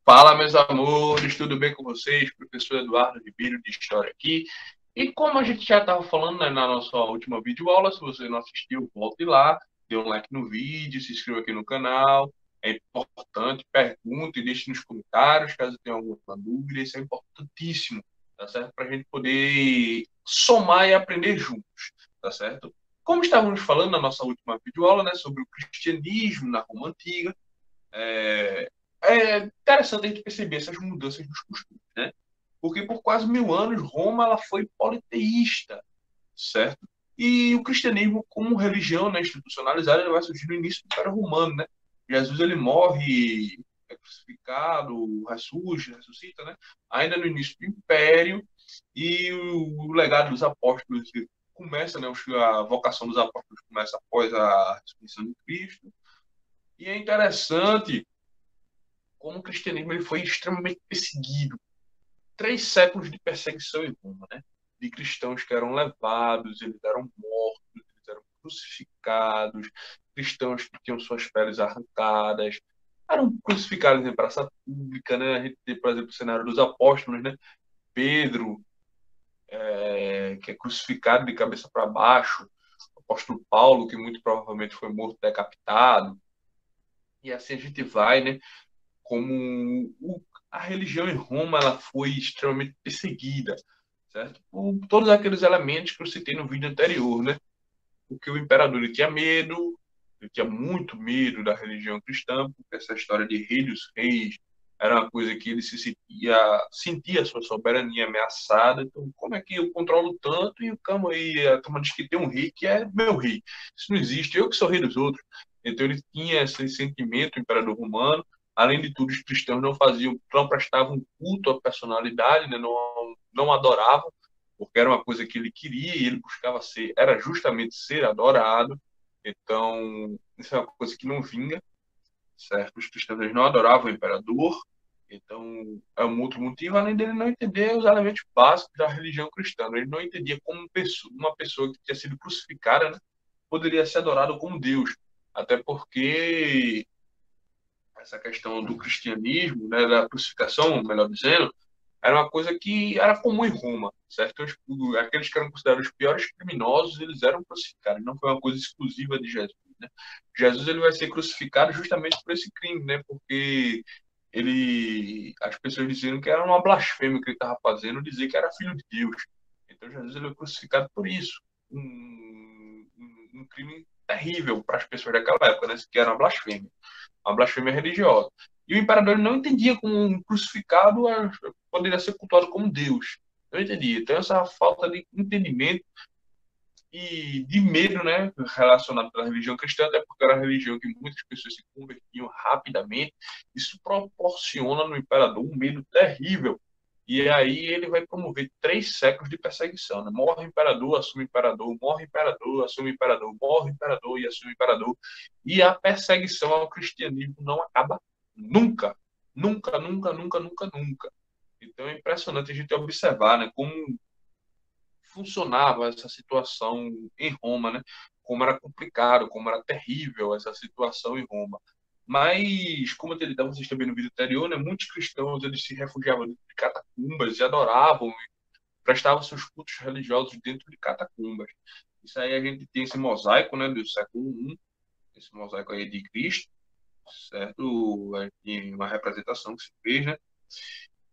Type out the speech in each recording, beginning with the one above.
Fala, meus amores, tudo bem com vocês? Professor Eduardo Ribeiro de História aqui. E como a gente já estava falando, né, na nossa última videoaula, se você não assistiu, volte lá, dê um like no vídeo, se inscreva aqui no canal. É importante, pergunte, deixe nos comentários caso tenha alguma dúvida, isso é importantíssimo, tá certo? Para a gente poder somar e aprender juntos, tá certo? Como estávamos falando na nossa última videoaula, né, sobre o cristianismo na Roma Antiga, é interessante a gente perceber essas mudanças dos costumes, né? Porque por quase 1000 anos Roma ela foi politeísta, certo? E o cristianismo como religião, né, institucionalizada, ele vai surgir no início do Império Romano, né? Jesus ele morre, é crucificado, ressurge, ressuscita, né? Ainda no início do Império, e o legado dos apóstolos começa, né? A vocação dos apóstolos começa após a ressurreição de Cristo. E é interessante como o cristianismo ele foi extremamente perseguido. 3 séculos de perseguição em Roma, né? De cristãos que eram levados, eles eram mortos, eles eram crucificados, cristãos que tinham suas peles arrancadas, eram crucificados em praça pública, né? A gente tem, por exemplo, o cenário dos apóstolos, né? Pedro, que é crucificado de cabeça para baixo, o apóstolo Paulo, que muito provavelmente foi morto decapitado, e assim a gente vai, né? Como a religião em Roma ela foi extremamente perseguida, certo? Por todos aqueles elementos que eu citei no vídeo anterior, né? Porque o imperador ele tinha medo, ele tinha muito medo da religião cristã, porque essa história de rei dos reis era uma coisa que ele sentia a sua soberania ameaçada. Então, como é que eu controlo tanto e o cama aí, a turma diz que tem um rei que é meu rei? Isso não existe, eu que sou rei dos outros. Então, ele tinha esse sentimento, o imperador romano. Além de tudo, os cristãos não prestavam culto à personalidade, né? Não adoravam, porque era uma coisa que ele queria e ele buscava ser, era justamente ser adorado. Então, isso é uma coisa que não vinga, certo? Os cristãos eles não adoravam o imperador, então é um outro motivo, além dele não entender os elementos básicos da religião cristã. Ele não entendia como uma pessoa que tinha sido crucificada, né, poderia ser adorado como Deus, até porque essa questão do cristianismo, né, da crucificação, melhor dizendo, era uma coisa que era comum em Roma, certo? Aqueles que eram considerados os piores criminosos, eles eram crucificados, não foi uma coisa exclusiva de Jesus, né? Jesus ele vai ser crucificado justamente por esse crime, né? Porque as pessoas diziam que era uma blasfêmia que ele estava fazendo, dizer que era filho de Deus. Então Jesus ele foi crucificado por isso, um crime terrível para as pessoas daquela época, né? Que era uma blasfêmia religiosa. E o imperador não entendia como um crucificado poderia ser cultuado como Deus. Não entendia. Então, essa falta de entendimento e de medo, né, relacionado pela religião cristã, até porque era a religião que muitas pessoas se convertiam rapidamente, isso proporciona no imperador um medo terrível. E aí ele vai promover 3 séculos de perseguição. Né? Morre o imperador, assume o imperador, morre o imperador, assume o imperador, morre o imperador e assume o imperador. E a perseguição ao cristianismo não acaba nunca. Nunca, nunca, nunca, nunca, nunca. Então é impressionante a gente observar, né, como funcionava essa situação em Roma, né? Como era complicado, como era terrível essa situação em Roma. Mas, como ele estava vocês também no vídeo anterior, né, muitos cristãos eles se refugiavam dentro de catacumbas e adoravam e prestavam seus cultos religiosos dentro de catacumbas. Isso aí a gente tem esse mosaico, né, do século I, esse mosaico aí de Cristo, certo? Tem uma representação que se fez, né?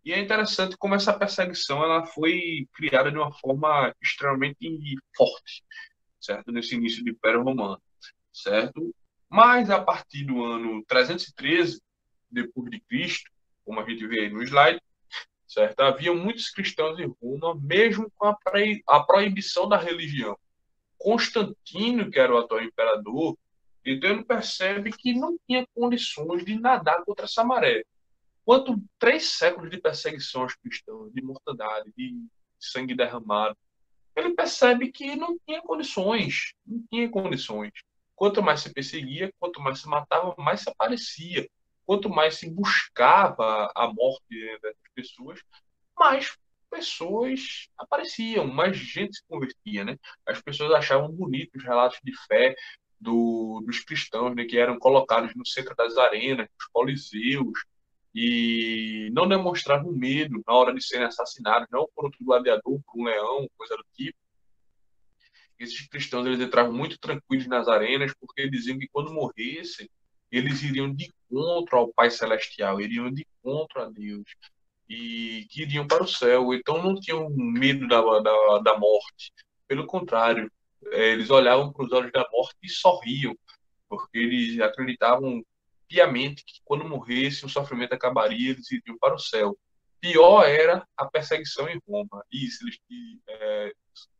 E é interessante como essa perseguição ela foi criada de uma forma extremamente forte, certo? Nesse início do Império Romano, certo? Mas a partir do ano 313 depois de Cristo, como a gente vê aí no slide, certo? Havia muitos cristãos em Roma, mesmo com a proibição da religião. Constantino, que era o atual imperador, então ele percebe que não tinha condições de nadar contra essa maré. Quanto 3 séculos de perseguição aos cristãos, de mortandade, de sangue derramado, ele percebe que não tinha condições, não tinha condições. Quanto mais se perseguia, quanto mais se matava, mais se aparecia. Quanto mais se buscava a morte dessas pessoas, mais pessoas apareciam, mais gente se convertia, né? As pessoas achavam bonitos os relatos de fé dos cristãos, né, que eram colocados no centro das arenas, dos coliseus, e não demonstravam medo na hora de serem assassinados, não por outro gladiador, por um leão, coisa do tipo. Esses cristãos eles entravam muito tranquilos nas arenas, porque diziam que quando morressem, eles iriam de encontro ao Pai Celestial, iriam de encontro a Deus, e que iriam para o céu. Então não tinham medo da morte. Pelo contrário, eles olhavam para os olhos da morte e sorriam, porque eles acreditavam piamente que quando morresse o sofrimento acabaria, eles iriam para o céu. Pior era a perseguição em Roma. Isso, eles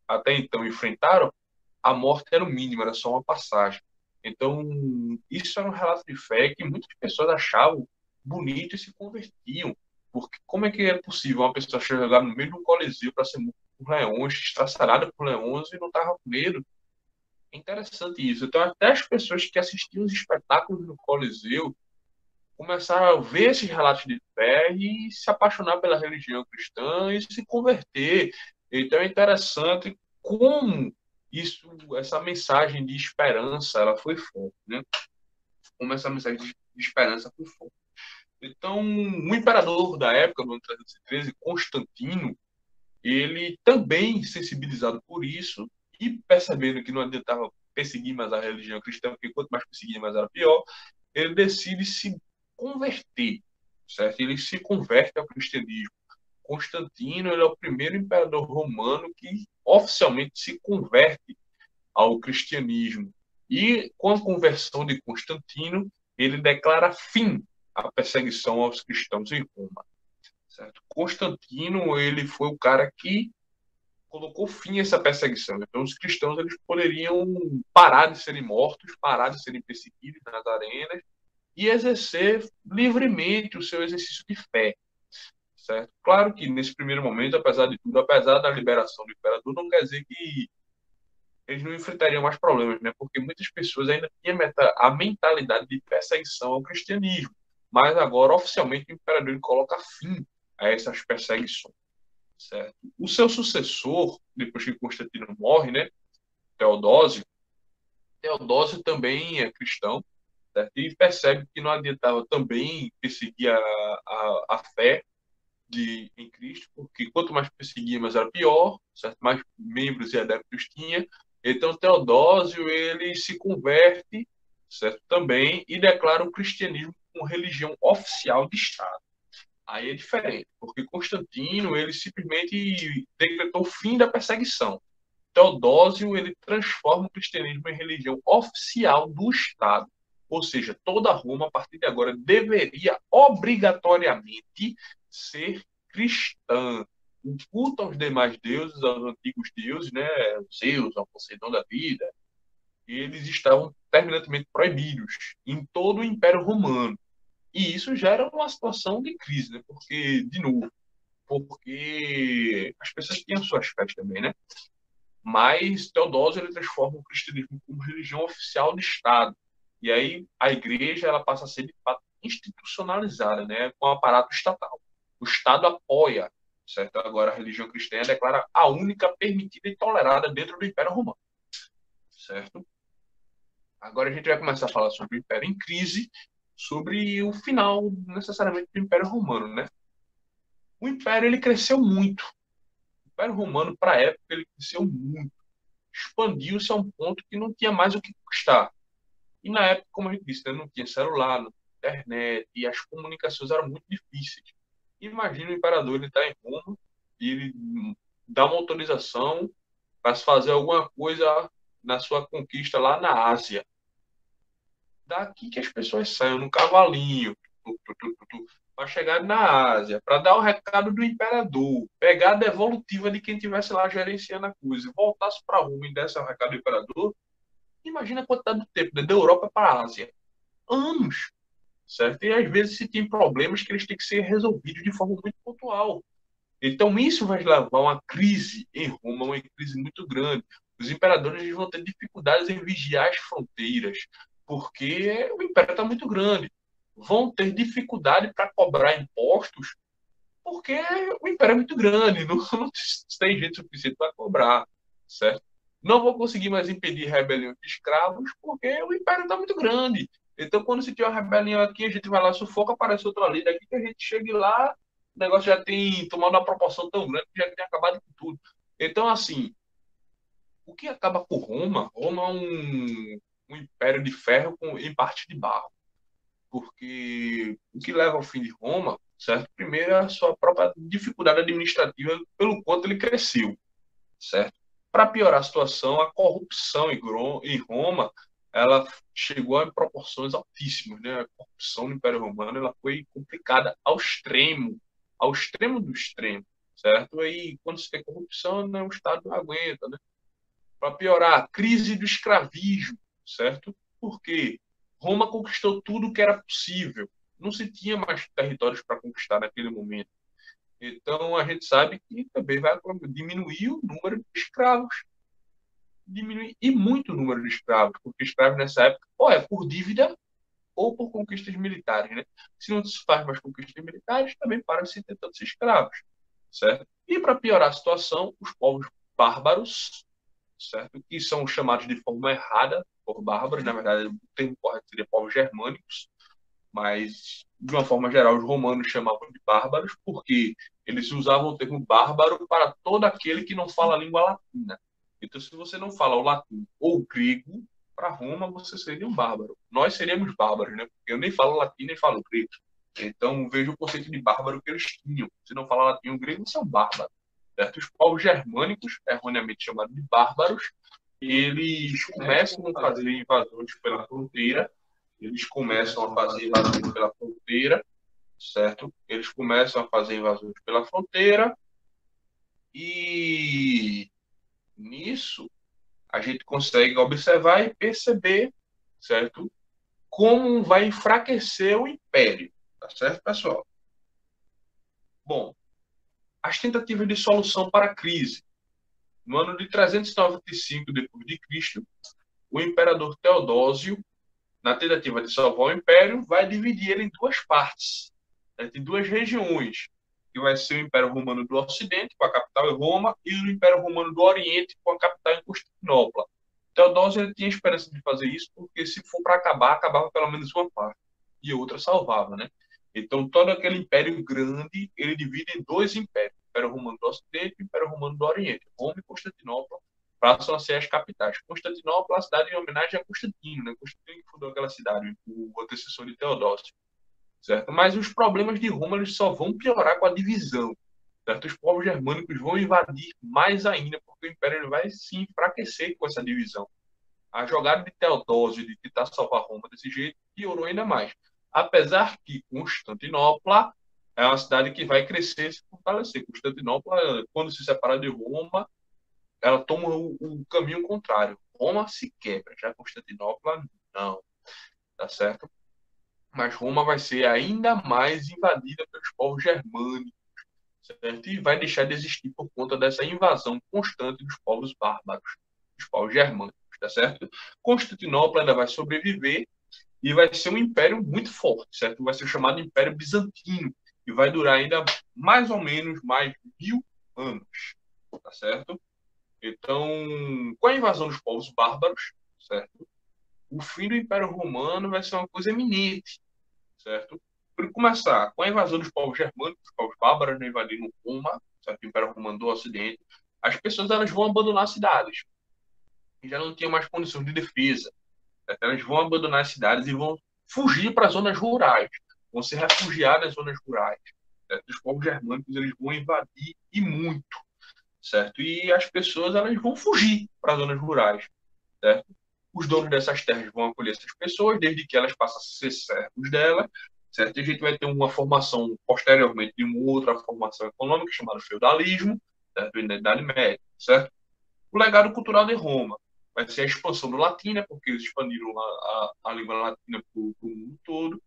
até então enfrentaram, a morte era o mínimo, era só uma passagem. Então, isso era um relato de fé que muitas pessoas achavam bonito e se convertiam. Porque como é que é possível uma pessoa chegar no meio de um coliseu para ser morta por leões, estraçalhada por leões e não estava com medo? É interessante isso. Então, até as pessoas que assistiam os espetáculos no coliseu começaram a ver esses relatos de fé e se apaixonar pela religião cristã e se converter. Então é interessante como essa mensagem de esperança, ela foi forte, né? Como essa mensagem de esperança foi forte. Então, o imperador da época, do ano 313, Constantino, ele também sensibilizado por isso e percebendo que não adiantava perseguir mais a religião cristã, porque quanto mais perseguir, mais era pior, ele decide se converter, certo? Ele se converte ao cristianismo. Constantino, ele é o primeiro imperador romano que oficialmente se converte ao cristianismo. E com a conversão de Constantino, ele declara fim à perseguição aos cristãos em Roma, certo? Constantino, ele foi o cara que colocou fim a essa perseguição. Então, os cristãos eles poderiam parar de serem mortos, parar de serem perseguidos nas arenas e exercer livremente o seu exercício de fé, certo? Claro que nesse primeiro momento, apesar de tudo, apesar da liberação do imperador, não quer dizer que eles não enfrentariam mais problemas, né? Porque muitas pessoas ainda tinham a mentalidade de perseguição ao cristianismo, mas agora oficialmente o imperador ele coloca fim a essas perseguições, certo? O seu sucessor, depois que Constantino morre, né, Teodósio, Teodósio também é cristão, certo? E percebe que não adiantava também perseguir a fé em Cristo, porque quanto mais perseguia, mais era pior, certo? Mais membros e adeptos tinha. Então Teodósio ele se converte, certo? Também e declara o cristianismo como religião oficial de Estado. Aí é diferente, porque Constantino ele simplesmente decretou o fim da perseguição. Teodósio ele transforma o cristianismo em religião oficial do Estado. Ou seja, toda Roma, a partir de agora, deveria obrigatoriamente ser cristã. O culto aos demais deuses, aos antigos deuses, né, Zeus, ao Poseidon da vida, eles estavam terminantemente proibidos em todo o Império Romano. E isso gera uma situação de crise, né? Porque, de novo, porque as pessoas têm as suas fés também, né? Mas Teodósio ele transforma o cristianismo como religião oficial do Estado. E aí a igreja ela passa a ser de fato institucionalizada, né, com o aparato estatal. O Estado apoia, certo? Agora a religião cristã declara a única permitida e tolerada dentro do Império Romano, certo? Agora a gente vai começar a falar sobre o Império em crise, sobre o final necessariamente do Império Romano, né? O Império ele cresceu muito. O Império Romano para a época ele cresceu muito, expandiu-se a um ponto que não tinha mais o que conquistar. E na época, como a gente disse, né, não tinha celular, não tinha internet, e as comunicações eram muito difíceis. Imagina o imperador, ele está em Roma, e ele dá uma autorização para se fazer alguma coisa na sua conquista lá na Ásia. Daqui que as pessoas saiam no cavalinho, para chegar na Ásia, para dar o recado do imperador, pegar a devolutiva de quem estivesse lá gerenciando a coisa, e voltasse para Roma e desse o recado do imperador. Imagina a quantidade de tempo, né? Da Europa para a Ásia. Anos, certo? E às vezes se tem problemas que eles têm que ser resolvidos de forma muito pontual. Então isso vai levar a uma crise em Roma, uma crise muito grande. Os imperadores vão ter dificuldades em vigiar as fronteiras, porque o império está muito grande. Vão ter dificuldade para cobrar impostos, porque o império é muito grande, não tem gente suficiente para cobrar, certo? Não vou conseguir mais impedir rebelião de escravos, porque o império está muito grande. Então, quando se tem uma rebelião aqui, a gente vai lá, sufoca, aparece outra ali, daqui que a gente chegue lá, o negócio já tem tomado uma proporção tão grande que já tem acabado com tudo. Então, assim, o que acaba com Roma? Roma é um império de ferro em parte de barro. Porque o que leva ao fim de Roma, certo? Primeiro, é a sua própria dificuldade administrativa pelo quanto ele cresceu, certo? Para piorar a situação, a corrupção em Roma, ela chegou a proporções altíssimas, né? A corrupção no Império Romano, ela foi complicada ao extremo do extremo, certo? Aí, quando se tem corrupção, né, o Estado não aguenta, né? Para piorar, a crise do escravismo, certo? Porque Roma conquistou tudo que era possível. Não se tinha mais territórios para conquistar naquele momento. Então, a gente sabe que também vai diminuir o número de escravos. Diminuir e muito o número de escravos, porque escravos nessa época, ou é por dívida ou por conquistas militares, né? Se não se faz mais conquistas militares, também para de se ter tantos escravos, certo? E para piorar a situação, os povos bárbaros, certo? Que são chamados de forma errada por bárbaros, na verdade, o termo correto seria povos germânicos, mas de uma forma geral os romanos chamavam de bárbaros porque eles usavam o termo bárbaro para todo aquele que não fala a língua latina. Então, se você não fala o latim ou o grego, para Roma você seria um bárbaro. Nós seríamos bárbaros, né? Porque eu nem falo latim nem falo grego. Então, veja o conceito de bárbaro que eles tinham. Se não falar latim ou grego, são bárbaros. Certo? Os povos germânicos, erroneamente chamados de bárbaros, eles começam a fazer invasões pela fronteira. Eles começam a fazer invasões pela fronteira, certo? Eles começam a fazer invasões pela fronteira e nisso a gente consegue observar e perceber, certo? Como vai enfraquecer o império, tá certo, pessoal? Bom, as tentativas de solução para a crise. No ano de 395 d.C., o imperador Teodósio, na tentativa de salvar o império, vai dividir ele em duas partes, em duas regiões, que vai ser o Império Romano do Ocidente, com a capital em Roma, e o Império Romano do Oriente, com a capital em Constantinopla. Teodósio ele tinha esperança de fazer isso, porque se for para acabar, acabava pelo menos uma parte, e outra salvava, né? Então, todo aquele império grande, ele divide em dois impérios, o Império Romano do Ocidente e o Império Romano do Oriente. Roma e Constantinopla passam a ser as capitais. Constantinopla é a cidade em homenagem a Constantino, né? Constantino que fundou aquela cidade, o antecessor de Teodósio, certo? Mas os problemas de Roma eles só vão piorar com a divisão, certo? Os povos germânicos vão invadir mais ainda, porque o império ele vai se enfraquecer com essa divisão. A jogada de Teodósio de tentar salvar Roma desse jeito piorou ainda mais. Apesar que Constantinopla é uma cidade que vai crescer e se fortalecer. Constantinopla, quando se separa de Roma, ela toma o caminho contrário. Roma se quebra, já Constantinopla não, tá certo? Mas Roma vai ser ainda mais invadida pelos povos germânicos, certo? E vai deixar de existir por conta dessa invasão constante dos povos bárbaros, dos povos germânicos, tá certo? Constantinopla ainda vai sobreviver e vai ser um império muito forte, certo? Vai ser chamado Império Bizantino e vai durar ainda mais ou menos mais 1000 anos, tá certo? Então, com a invasão dos povos bárbaros, certo? O fim do Império Romano vai ser uma coisa eminente, certo? Por começar, com a invasão dos povos germânicos, os povos bárbaros né, invadindo Roma, certo? O Império Romano do Ocidente, as pessoas elas vão abandonar as cidades e já não tinham mais condições de defesa, certo? Elas vão abandonar as cidades e vão fugir para as zonas rurais, vão se refugiar nas zonas rurais, certo? Os povos germânicos eles vão invadir e muito, certo? E as pessoas elas vão fugir para as zonas rurais, certo? Os donos dessas terras vão acolher essas pessoas, desde que elas passam a ser servos dela, certo? E a gente vai ter uma formação, posteriormente, de uma outra formação econômica, chamada feudalismo, certo? Na Idade Média, certo? O legado cultural de Roma vai ser a expansão do latim, né? Porque eles expandiram a língua latina para o mundo todo.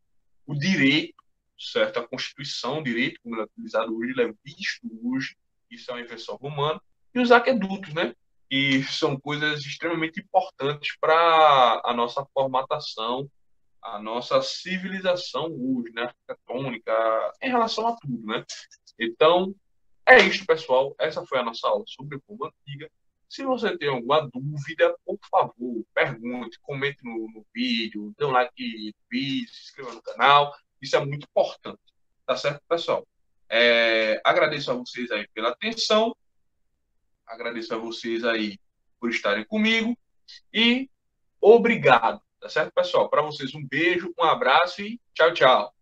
O direito, certo? A Constituição, o direito, como ele é utilizado hoje, ele é visto hoje, isso é uma invenção romana. E os aquedutos, né? Que são coisas extremamente importantes para a nossa formatação, a nossa civilização hoje, né? Arquitetônica, em relação a tudo, né? Então, é isso, pessoal. Essa foi a nossa aula sobre Roma Antiga. Se você tem alguma dúvida, por favor, pergunte, comente no vídeo, dê um like no vídeo, se inscreva no canal. Isso é muito importante. Tá certo, pessoal? Agradeço a vocês aí pela atenção. Agradeço a vocês aí por estarem comigo. E obrigado. Tá certo, pessoal? Para vocês, um beijo, um abraço e tchau, tchau.